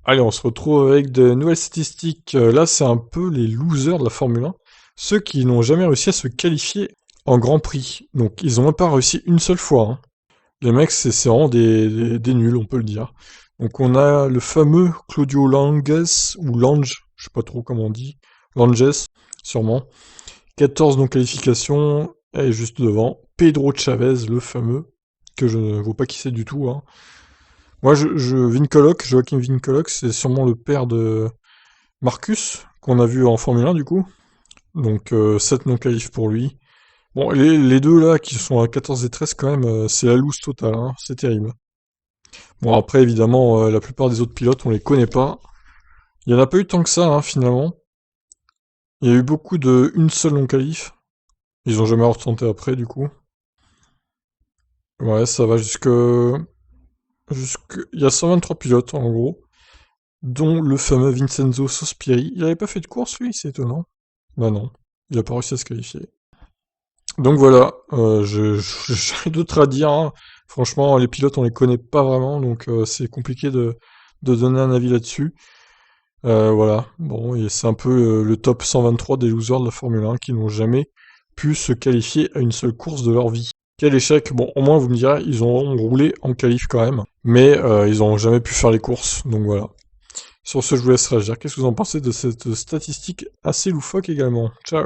Allez, on se retrouve avec de nouvelles statistiques. Là, c'est un peu les losers de la Formule 1. Ceux qui n'ont jamais réussi à se qualifier en Grand Prix. Donc, ils ont même pas réussi une seule fois, hein. Les mecs, c'est vraiment des nuls, on peut le dire. Donc, on a le fameux Claudio Langes, ou Lange, je sais pas trop comment on dit. Langes, sûrement. 14 non-qualifications, et juste devant, Pedro Chavez, le fameux, que je ne vois pas qui c'est du tout, hein. Moi, Vincoloc, Joachim Vincoloc, c'est sûrement le père de Marcus, qu'on a vu en Formule 1 du coup. Donc 7 non-qualifs pour lui. Bon, les deux là, qui sont à 14 et 13 quand même, c'est la loose totale, hein, c'est terrible. Bon, après, évidemment, la plupart des autres pilotes, on les connaît pas. Il y en a pas eu tant que ça, hein, finalement. Il y a eu beaucoup de une seule non-qualif. Ils ont jamais retenté après, du coup. Ouais, ça va Il y a 123 pilotes, en gros, dont le fameux Vincenzo Sospiri. Il avait pas fait de course, lui, c'est étonnant. Bah non, il a pas réussi à se qualifier. Donc voilà, j'ai rien d'autre à dire, hein. Franchement, les pilotes, on les connaît pas vraiment, donc c'est compliqué de donner un avis là-dessus. Voilà, bon, et c'est un peu le top 123 des losers de la Formule 1 qui n'ont jamais pu se qualifier à une seule course de leur vie. Quel échec. Bon, au moins, vous me direz, ils ont roulé en qualif quand même, mais ils n'ont jamais pu faire les courses, donc voilà. Sur ce, je vous laisse réagir. Qu'est-ce que vous en pensez de cette statistique assez loufoque également? Ciao.